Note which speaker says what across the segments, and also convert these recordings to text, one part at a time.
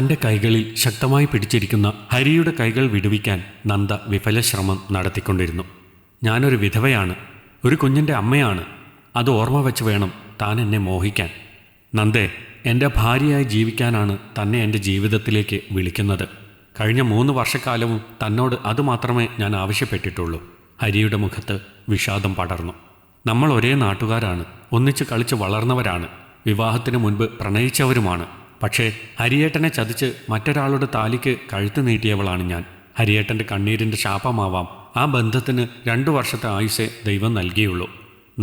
Speaker 1: തൻ്റെ കൈകളിൽ ശക്തമായി പിടിച്ചിരിക്കുന്ന ഹരിയുടെ കൈകൾ വിടുവിക്കാൻ നന്ദ വിഫലശ്രമം നടത്തിക്കൊണ്ടിരുന്നു. ഞാനൊരു വിധവയാണ്, ഒരു കുഞ്ഞിൻ്റെ അമ്മയാണ്. അത് ഓർമ്മ വെച്ച് വേണം താൻ എന്നെ മോഹിക്കാൻ. നന്ദേ, എൻ്റെ ഭാര്യയായി ജീവിക്കാനാണ് തന്നെ എൻ്റെ ജീവിതത്തിലേക്ക് വിളിക്കുന്നത്. കഴിഞ്ഞ 3 വർഷക്കാലവും തന്നോട് അതുമാത്രമേ ഞാൻ ആവശ്യപ്പെട്ടിട്ടുള്ളൂ. ഹരിയുടെ മുഖത്ത് വിഷാദം പടർന്നു. നമ്മൾ ഒരേ നാട്ടുകാരാണ്, ഒന്നിച്ച് കളിച്ച് വളർന്നവരാണ്, വിവാഹത്തിന് മുൻപ് പ്രണയിച്ചവരുമാണ്. പക്ഷേ ഹരിയേട്ടനെ ചതിച്ച് മറ്റൊരാളുടെ താലിക്ക് കഴുത്ത് നീട്ടിയവളാണ് ഞാൻ. ഹരിയേട്ടൻ്റെ കണ്ണീരിൻ്റെ ശാപമാവാം ആ ബന്ധത്തിന് 2 വർഷത്തെ ആയുസ്സേ ദൈവം നൽകിയുള്ളൂ.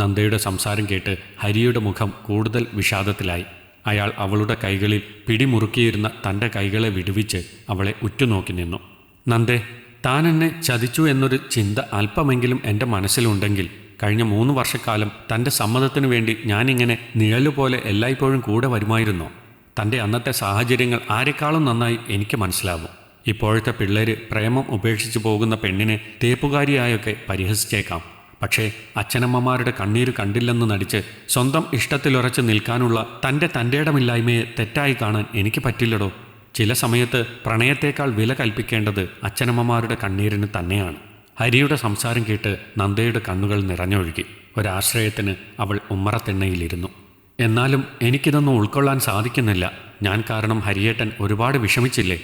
Speaker 1: നന്ദയുടെ സംസാരം കേട്ട് ഹരിയുടെ മുഖം കൂടുതൽ വിഷാദത്തിലായി. അയാൾ അവളുടെ കൈകളിൽ പിടിമുറുക്കിയിരുന്ന തൻ്റെ കൈകളെ വിടുവിച്ച് അവളെ ഉറ്റുനോക്കി നിന്നു. നന്ദേ, താൻ എന്നെ ചതിച്ചു എന്നൊരു ചിന്ത അല്പമെങ്കിലും എൻ്റെ മനസ്സിലുണ്ടെങ്കിൽ കഴിഞ്ഞ 3 വർഷക്കാലം തൻ്റെ സമ്മതത്തിനു വേണ്ടി ഞാനിങ്ങനെ നിഴലുപോലെ എല്ലായ്പ്പോഴും കൂടെ വരുമായിരുന്നോ? തൻ്റെ അന്നത്തെ സാഹചര്യങ്ങൾ ആരെക്കാളും നന്നായി എനിക്ക് മനസ്സിലാവും. ഇപ്പോഴത്തെ പിള്ളേർ പ്രേമം ഉപേക്ഷിച്ചു പോകുന്ന പെണ്ണിനെ തേപ്പുകാരിയായൊക്കെ പരിഹസിച്ചേക്കാം. പക്ഷേ അച്ഛനമ്മമാരുടെ കണ്ണീര് കണ്ടില്ലെന്ന് നടിച്ച് സ്വന്തം ഇഷ്ടത്തിലുറച്ച് നിൽക്കാനുള്ള തൻ്റെ ഇടമില്ലായ്മയെ തെറ്റായി കാണാൻ എനിക്ക് പറ്റില്ലടോ. ചില സമയത്ത് പ്രണയത്തേക്കാൾ വില കൽപ്പിക്കേണ്ടത് അച്ഛനമ്മമാരുടെ കണ്ണീരിന് തന്നെയാണ്. ഹരിയുടെ സംസാരം കേട്ട് നന്ദയുടെ കണ്ണുകൾ നിറഞ്ഞൊഴുകി. ഒരാശ്രയത്തിന് അവൾ ഉമ്മറത്തെണ്ണയിലിരുന്നു. എന്നാലും എനിക്കിതൊന്നും ഉൾക്കൊള്ളാൻ സാധിക്കുന്നില്ല. ഞാൻ കാരണം ഹരിയേട്ടൻ ഒരുപാട് വിഷമിച്ചില്ലേ?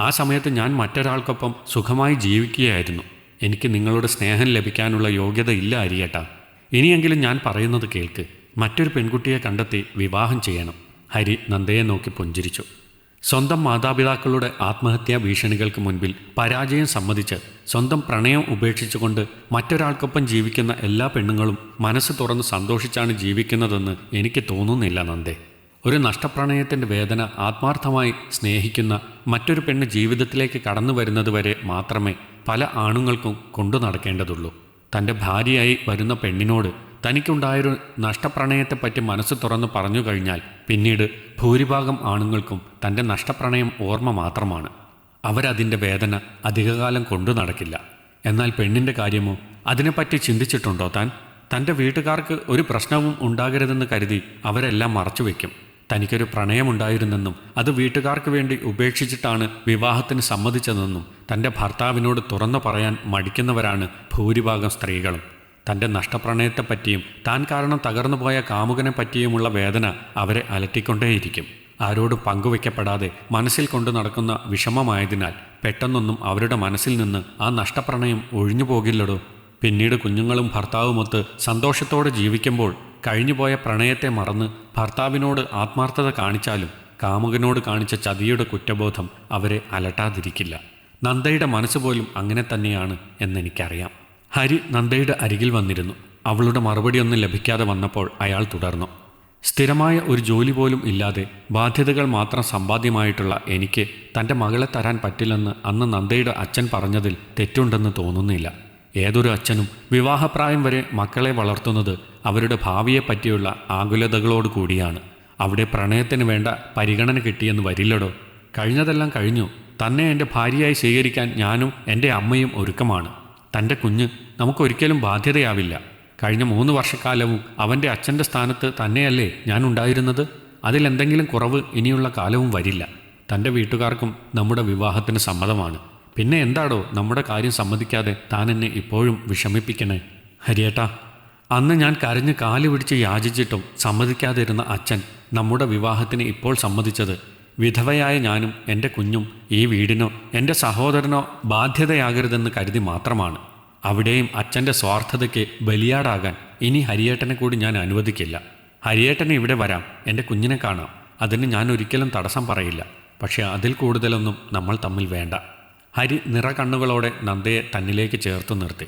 Speaker 1: ആ സമയത്ത് ഞാൻ മറ്റൊരാൾക്കൊപ്പം സുഖമായി ജീവിക്കുകയായിരുന്നു. എനിക്ക് നിങ്ങളുടെ സ്നേഹം ലഭിക്കാനുള്ള യോഗ്യത ഇല്ല ഹരിയേട്ടാ. ഇനിയെങ്കിലും ഞാൻ പറയുന്നത് കേൾക്ക്. മറ്റൊരു പെൺകുട്ടിയെ കണ്ടെത്തി വിവാഹം ചെയ്യണം. ഹരി നന്ദയെ നോക്കി പുഞ്ചിരിച്ചു. സ്വന്തം മാതാപിതാക്കളുടെ ആത്മഹത്യാ ഭീഷണികൾക്ക് മുൻപിൽ പരാജയം സമ്മതിച്ച് സ്വന്തം പ്രണയം ഉപേക്ഷിച്ചുകൊണ്ട് മറ്റൊരാൾക്കൊപ്പം ജീവിക്കുന്ന എല്ലാ പെണ്ണുങ്ങളും മനസ്സ് തുറന്ന് സന്തോഷിച്ചാണ് ജീവിക്കുന്നതെന്ന് എനിക്ക് തോന്നുന്നില്ല നന്ദേ. ഒരു നഷ്ടപ്രണയത്തിൻ്റെ വേദന ആത്മാർത്ഥമായി സ്നേഹിക്കുന്ന മറ്റൊരു പെണ്ണ് ജീവിതത്തിലേക്ക് കടന്നു വരുന്നതുവരെ മാത്രമേ പല ആണുങ്ങൾക്കും കൊണ്ടു നടക്കേണ്ടതുള്ളൂ. തൻ്റെ ഭാര്യയായി വരുന്ന പെണ്ണിനോട് തനിക്കുണ്ടായൊരു നഷ്ടപ്രണയത്തെപ്പറ്റി മനസ്സ് തുറന്ന് പറഞ്ഞു കഴിഞ്ഞാൽ പിന്നീട് ഭൂരിഭാഗം ആണുങ്ങൾക്കും തൻ്റെ നഷ്ടപ്രണയം ഓർമ്മ മാത്രമാണ്. അവരതിൻ്റെ വേദന അധികകാലം കൊണ്ടു നടക്കില്ല. എന്നാൽ പെണ്ണിൻ്റെ കാര്യമോ? അതിനെപ്പറ്റി ചിന്തിച്ചിട്ടുണ്ടോ താൻ? തൻ്റെ വീട്ടുകാർക്ക് ഒരു പ്രശ്നവും ഉണ്ടാകരുതെന്ന് കരുതി അവരെല്ലാം മറച്ചുവെക്കും. തനിക്കൊരു പ്രണയമുണ്ടായിരുന്നെന്നും അത് വീട്ടുകാർക്ക് വേണ്ടി ഉപേക്ഷിച്ചിട്ടാണ് വിവാഹത്തിന് സമ്മതിച്ചതെന്നും തൻ്റെ ഭർത്താവിനോട് തുറന്നു പറയാൻ മടിക്കുന്നവരാണ് ഭൂരിഭാഗം സ്ത്രീകളും. തൻ്റെ നഷ്ടപ്രണയത്തെപ്പറ്റിയും താൻ കാരണം തകർന്നുപോയ കാമുകനെ പറ്റിയുമുള്ള വേദന അവരെ അലട്ടിക്കൊണ്ടേയിരിക്കും. ആരോടും പങ്കുവയ്ക്കപ്പെടാതെ മനസ്സിൽ കൊണ്ടു നടക്കുന്ന വിഷമമായതിനാൽ പെട്ടെന്നൊന്നും അവരുടെ മനസ്സിൽ നിന്ന് ആ നഷ്ടപ്രണയം ഒഴിഞ്ഞു പോകില്ലടോ. പിന്നീട് കുഞ്ഞുങ്ങളും ഭർത്താവുമൊത്ത് സന്തോഷത്തോടെ ജീവിക്കുമ്പോൾ കഴിഞ്ഞുപോയ പ്രണയത്തെ മറന്ന് ഭർത്താവിനോട് ആത്മാർത്ഥത കാണിച്ചാലും കാമുകനോട് കാണിച്ച ചതിയുടെ കുറ്റബോധം അവരെ അലട്ടാതിരിക്കില്ല. നന്ദയുടെ മനസ്സുപോലും അങ്ങനെ തന്നെയാണ് എന്നെനിക്കറിയാം. ഹരി നന്ദയുടെ അരികിൽ വന്നിരുന്നു. അവളുടെ മറുപടിയൊന്നും ലഭിക്കാതെ വന്നപ്പോൾ അയാൾ തുടർന്നു. സ്ഥിരമായ ഒരു ജോലി പോലും ഇല്ലാതെ ബാധ്യതകൾ മാത്രം സമ്പാദ്യമായിട്ടുള്ള എനിക്ക് തൻ്റെ മകളെ തരാൻ പറ്റില്ലെന്ന് അന്ന് നന്ദയുടെ അച്ഛൻ പറഞ്ഞതിൽ തെറ്റുണ്ടെന്ന് തോന്നുന്നില്ല. ഏതൊരു അച്ഛനും വിവാഹപ്രായം വരെ മക്കളെ വളർത്തുന്നത് അവരുടെ ഭാവിയെപ്പറ്റിയുള്ള ആകുലതകളോട് കൂടിയാണ്. അവിടെ പ്രണയത്തിന് വേണ്ട പരിഗണന കിട്ടിയെന്ന് വരില്ലടോ. കഴിഞ്ഞതെല്ലാം കഴിഞ്ഞു. തന്നെ എൻ്റെ ഭാര്യയായി സ്വീകരിക്കാൻ ഞാനും എൻ്റെ അമ്മയും ഒരുക്കമാണ്. തൻ്റെ കുഞ്ഞ് നമുക്കൊരിക്കലും ബാധ്യതയാവില്ല. കഴിഞ്ഞ 3 വർഷക്കാലവും അവൻ്റെ അച്ഛൻ്റെ സ്ഥാനത്ത് തന്നെയല്ലേ ഞാൻ ഉണ്ടായിരുന്നത്? അതിലെന്തെങ്കിലും കുറവ് ഇനിയുള്ള കാലവും വരില്ല. തൻ്റെ വീട്ടുകാർക്കും നമ്മുടെ വിവാഹത്തിന് സമ്മതമാണ്. പിന്നെ എന്താടോ നമ്മുടെ കാര്യം സമ്മതിക്കാതെ താൻ എന്നെ ഇപ്പോഴും വിഷമിപ്പിക്കണേ? ഹരിയേട്ടാ, അന്ന് ഞാൻ കരഞ്ഞ് കാല് പിടിച്ച് യാചിച്ചിട്ടും സമ്മതിക്കാതിരുന്ന അച്ഛൻ നമ്മുടെ വിവാഹത്തിന് ഇപ്പോൾ സമ്മതിച്ചത് വിധവയായ ഞാനും എൻ്റെ കുഞ്ഞും ഈ വീടിനോ എൻ്റെ സഹോദരനോ ബാധ്യതയാകരുതെന്ന് കരുതി മാത്രമാണ്. അവിടെയും അച്ഛൻ്റെ സ്വാർത്ഥതയ്ക്ക് ബലിയാടാകാൻ ഇനി ഹരിയേട്ടനെ കൂടി ഞാൻ അനുവദിക്കില്ല. ഹരിയേട്ടനെ ഇവിടെ വരാം, എൻ്റെ കുഞ്ഞിനെ കാണാം. അതിന് ഞാൻ ഒരിക്കലും തടസ്സം പറയില്ല. പക്ഷേ അതിൽ കൂടുതലൊന്നും നമ്മൾ തമ്മിൽ വേണ്ട. ഹരി നിറകണ്ണുകളോടെ നന്ദയെ തന്നിലേക്ക് ചേർത്തു നിർത്തി.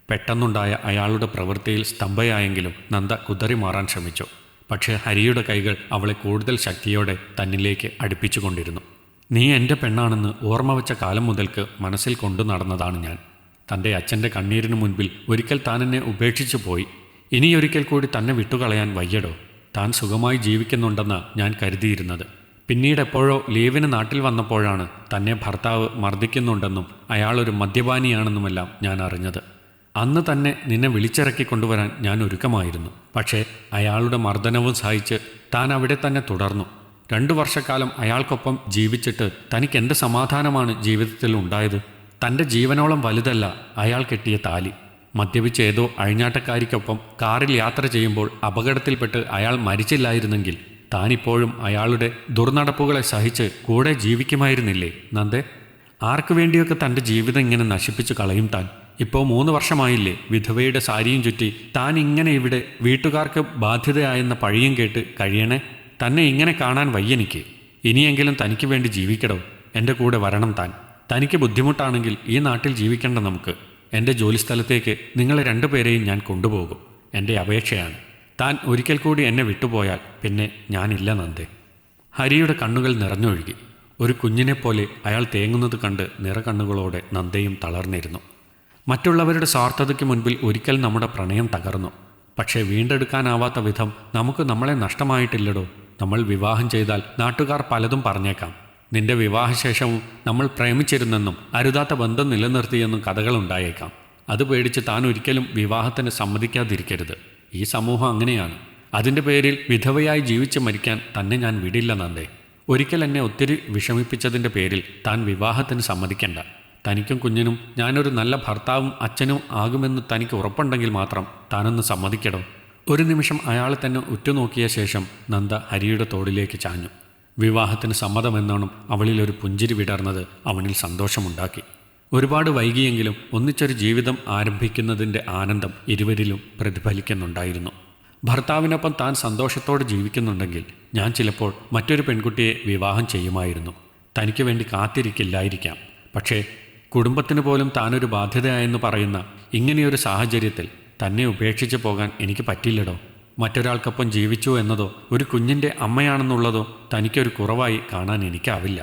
Speaker 1: പെട്ടെന്നുണ്ടായ അയാളുടെ പ്രവൃത്തിയിൽ സ്തംഭയായെങ്കിലും നന്ദ കുതറി മാറാൻ ശ്രമിച്ചു. പക്ഷേ ഹരിയുടെ കൈകൾ അവളെ കൂടുതൽ ശക്തിയോടെ തന്നിലേക്ക് അടുപ്പിച്ചുകൊണ്ടിരുന്നു. നീ എൻ്റെ പെണ്ണാണെന്ന് ഓർമ്മ വെച്ച കാലം മുതൽക്ക് മനസ്സിൽ കൊണ്ടു നടന്നതാണ് ഞാൻ. തൻ്റെ അച്ഛൻ്റെ കണ്ണീരിനു മുൻപിൽ ഒരിക്കൽ താൻ എന്നെ ഉപേക്ഷിച്ചു പോയി. ഇനിയൊരിക്കൽ കൂടി തന്നെ വിട്ടുകളയാൻ വയ്യടോ. താൻ സുഖമായി ജീവിക്കുന്നുണ്ടെന്ന് ഞാൻ കരുതിയിരുന്നത്. പിന്നീട് എപ്പോഴോ ലീവിന് നാട്ടിൽ വന്നപ്പോഴാണ് തന്നെ ഭർത്താവ് മർദ്ദിക്കുന്നുണ്ടെന്നും അയാളൊരു മദ്യപാനിയാണെന്നുമെല്ലാം ഞാൻ അറിഞ്ഞത്. അന്ന് തന്നെ നിന്നെ വിളിച്ചിറക്കി കൊണ്ടുവരാൻ ഞാൻ ഒരുക്കമായിരുന്നു. പക്ഷേ അയാളുടെ മർദ്ദനവും സഹിച്ച് താൻ അവിടെ തന്നെ തുടർന്നു. 2 വർഷക്കാലം അയാൾക്കൊപ്പം ജീവിച്ചിട്ട് തനിക്ക് എന്ത് സമാധാനമാണ് ജീവിതത്തിൽ ഉണ്ടായത്? തൻ്റെ ജീവനോളം വലുതല്ല അയാൾ കെട്ടിയ താലി. മദ്യപിച്ച് ഏതോ അഴിഞ്ഞാട്ടക്കാരിക്കൊപ്പം കാറിൽ യാത്ര ചെയ്യുമ്പോൾ അപകടത്തിൽപ്പെട്ട് അയാൾ മരിച്ചില്ലായിരുന്നെങ്കിൽ താനിപ്പോഴും അയാളുടെ ദുർനടപ്പുകളെ സഹിച്ച് കൂടെ ജീവിക്കുമായിരുന്നില്ലേ നന്ദേ? ആർക്കു വേണ്ടിയൊക്കെ തൻ്റെ ജീവിതം ഇങ്ങനെ നശിപ്പിച്ചു കളയും താൻ? ഇപ്പോൾ 3 വർഷമായില്ലേ വിധവയുടെ സാരിയും ചുറ്റി താൻ ഇങ്ങനെ ഇവിടെ വീട്ടുകാർക്ക് ബാധ്യതയായെന്ന പഴിയും കേട്ട് കഴിയണേ? തന്നെ ഇങ്ങനെ കാണാൻ വയ്യെനിക്ക്. ഇനിയെങ്കിലും തനിക്ക് വേണ്ടി ജീവിക്കടോ. എൻ്റെ കൂടെ വരണം താൻ. തനിക്ക് ബുദ്ധിമുട്ടാണെങ്കിൽ ഈ നാട്ടിൽ ജീവിക്കേണ്ട നമുക്ക്. എൻ്റെ ജോലിസ്ഥലത്തേക്ക് നിങ്ങളെ 2 പേരെയും ഞാൻ കൊണ്ടുപോകും. എൻ്റെ അപേക്ഷയാണ്. താൻ ഒരിക്കൽ കൂടി എന്നെ വിട്ടുപോയാൽ പിന്നെ ഞാനില്ല നന്ദേ. ഹരിയുടെ കണ്ണുകൾ നിറഞ്ഞൊഴുകി. ഒരു കുഞ്ഞിനെപ്പോലെ അയാൾ തേങ്ങുന്നത് കണ്ട് നിറകണ്ണുകളോടെ നന്ദയും തളർന്നിരുന്നു. മറ്റുള്ളവരുടെ സ്വാർത്ഥതയ്ക്ക് മുൻപിൽ ഒരിക്കൽ നമ്മുടെ പ്രണയം തകർന്നു. പക്ഷേ വീണ്ടെടുക്കാനാവാത്ത വിധം നമുക്ക് നമ്മളെ നഷ്ടമായിട്ടില്ലടോ. നമ്മൾ വിവാഹം ചെയ്താൽ നാട്ടുകാർ പലതും പറഞ്ഞേക്കാം. നിന്റെ വിവാഹശേഷവും നമ്മൾ പ്രേമിച്ചിരുന്നെന്നും അരുതാത്ത ബന്ധം നിലനിർത്തിയെന്നും കഥകളുണ്ടായേക്കാം. അത് പേടിച്ച് താൻ ഒരിക്കലും വിവാഹത്തിന് സമ്മതിക്കാതിരിക്കരുത്. ഈ സമൂഹം അങ്ങനെയാണ്. അതിൻ്റെ പേരിൽ വിധവയായി ജീവിച്ച് മരിക്കാൻ തന്നെ ഞാൻ വിടില്ല നന്ദേ. ഒരിക്കൽ എന്നെ ഒത്തിരി വിഷമിപ്പിച്ചതിൻ്റെ പേരിൽ താൻ വിവാഹത്തിന് സമ്മതിക്കണ്ട. തനിക്കും കുഞ്ഞിനും ഞാനൊരു നല്ല ഭർത്താവും അച്ഛനും ആകുമെന്ന് തനിക്ക് ഉറപ്പുണ്ടെങ്കിൽ മാത്രം താനൊന്ന് സമ്മതിക്കണം. ഒരു നിമിഷം അയാളെ തന്നെ ഉറ്റുനോക്കിയ ശേഷം നന്ദ ഹരിയുടെ തോളിലേക്ക് ചാഞ്ഞു. വിവാഹത്തിന് സമ്മതമെന്നോണം അവളിലൊരു പുഞ്ചിരി വിടർന്നത് അവനിൽ സന്തോഷമുണ്ടാക്കി. ഒരുപാട് വൈകിയെങ്കിലും ഒന്നിച്ചൊരു ജീവിതം ആരംഭിക്കുന്നതിൻ്റെ ആനന്ദം ഇരുവരിലും പ്രതിഫലിക്കുന്നുണ്ടായിരുന്നു. ഭർത്താവിനൊപ്പം താൻ സന്തോഷത്തോടെ ജീവിക്കുന്നുണ്ടെങ്കിൽ ഞാൻ ചിലപ്പോൾ മറ്റൊരു പെൺകുട്ടിയെ വിവാഹം ചെയ്യുമായിരുന്നു. തനിക്ക് വേണ്ടി കാത്തിരിക്കില്ലായിരിക്കാം. പക്ഷേ കുടുംബത്തിന് പോലും താനൊരു ബാധ്യതയായെന്ന് പറയുന്ന ഇങ്ങനെയൊരു സാഹചര്യത്തിൽ തന്നെ ഉപേക്ഷിച്ച് പോകാൻ എനിക്ക് പറ്റില്ലടോ. മറ്റൊരാൾക്കൊപ്പം ജീവിച്ചു എന്നതോ ഒരു കുഞ്ഞിൻ്റെ അമ്മയാണെന്നുള്ളതോ തനിക്കൊരു കുറവായി കാണാൻ എനിക്കാവില്ല.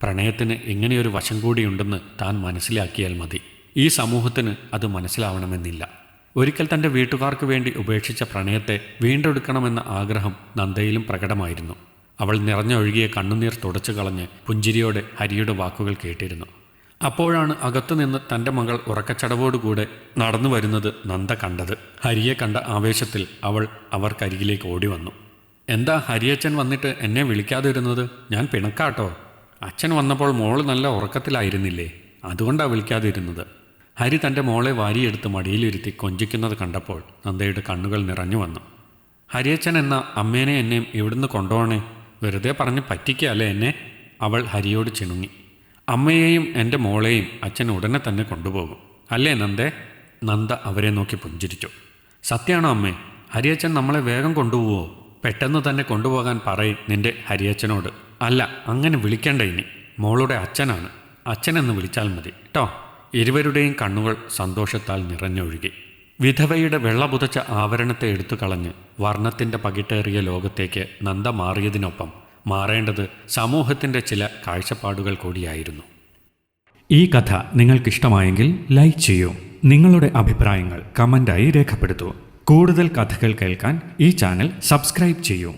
Speaker 1: പ്രണയത്തിന് ഇങ്ങനെയൊരു വശം കൂടിയുണ്ടെന്ന് താൻ മനസ്സിലാക്കിയാൽ മതി. ഈ സമൂഹത്തിന് അത് മനസ്സിലാവണമെന്നില്ല. ഒരിക്കൽ തൻ്റെ വീട്ടുകാർക്ക് വേണ്ടി ഉപേക്ഷിച്ച പ്രണയത്തെ വീണ്ടെടുക്കണമെന്ന ആഗ്രഹം നന്ദയിലും പ്രകടമായിരുന്നു. അവൾ നിറഞ്ഞൊഴുകിയ കണ്ണുനീർ തുടച്ചു കളഞ്ഞ് പുഞ്ചിരിയോടെ ഹരിയുടെ വാക്കുകൾ കേട്ടിരുന്നു. അപ്പോഴാണ് അകത്തുനിന്ന് തൻ്റെ മകൾ ഉറക്കച്ചടവോടുകൂടെ നടന്നു വരുന്നത് നന്ദ കണ്ടത്. ഹരിയെ കണ്ട ആവേശത്തിൽ അവൾ അവർക്കരികിലേക്ക് ഓടി വന്നു. എന്താ ഹരിയച്ഛൻ വന്നിട്ട് എന്നെ വിളിക്കാതിരുന്നത്? ഞാൻ പിണക്കാട്ടോ. അച്ഛൻ വന്നപ്പോൾ മോള് നല്ല ഉറക്കത്തിലായിരുന്നില്ലേ? അതുകൊണ്ടാണ് വിളിക്കാതിരുന്നത്. ഹരി തൻ്റെ മോളെ വാരിയെടുത്ത് മടിയിലിരുത്തി കൊഞ്ചിക്കുന്നത് കണ്ടപ്പോൾ നന്ദയുടെ കണ്ണുകൾ നിറഞ്ഞു വന്നു. ഹരിയച്ഛൻ എന്ന അമ്മേനെ എന്നെയും ഇവിടുന്ന് കൊണ്ടുപോകണേ. വെറുതെ പറഞ്ഞ് പറ്റിക്കല്ലേ എന്നെ? അവൾ ഹരിയോട് ചിണുങ്ങി. അമ്മയെയും എൻ്റെ മോളെയും അച്ഛൻ ഉടനെ തന്നെ കൊണ്ടുപോകും അല്ലേ നന്ദേ? നന്ദ അവരെ നോക്കി പുഞ്ചിരിച്ചു. സത്യമാണോ അമ്മേ? ഹരിയച്ഛൻ നമ്മളെ വേഗം കൊണ്ടുപോവോ? പെട്ടെന്ന് തന്നെ കൊണ്ടുപോകാൻ പറയും നിൻ്റെ ഹരിയച്ഛനോട്. അല്ല, അങ്ങനെ വിളിക്കേണ്ട. ഇനി മോളുടെ അച്ഛനാണ്. അച്ഛനെന്ന് വിളിച്ചാൽ മതി കേട്ടോ. ഇരുവരുടെയും കണ്ണുകൾ സന്തോഷത്താൽ നിറഞ്ഞൊഴുകി. വിധവയുടെ വെള്ളപുതച്ച ആവരണത്തെ എടുത്തു കളഞ്ഞ് വർണ്ണത്തിൻ്റെ പകിട്ടേറിയ ലോകത്തേക്ക് നന്ദ മാറിയതിനൊപ്പം മാറേണ്ടത് സമൂഹത്തിൻ്റെ ചില കാഴ്ചപ്പാടുകൾ കൂടിയായിരുന്നു. ഈ കഥ നിങ്ങൾക്കിഷ്ടമായെങ്കിൽ ലൈക്ക് ചെയ്യൂ. നിങ്ങളുടെ അഭിപ്രായങ്ങൾ കമൻ്റായി രേഖപ്പെടുത്തൂ. കൂടുതൽ കഥകൾ കേൾക്കാൻ ഈ ചാനൽ സബ്സ്ക്രൈബ് ചെയ്യൂ.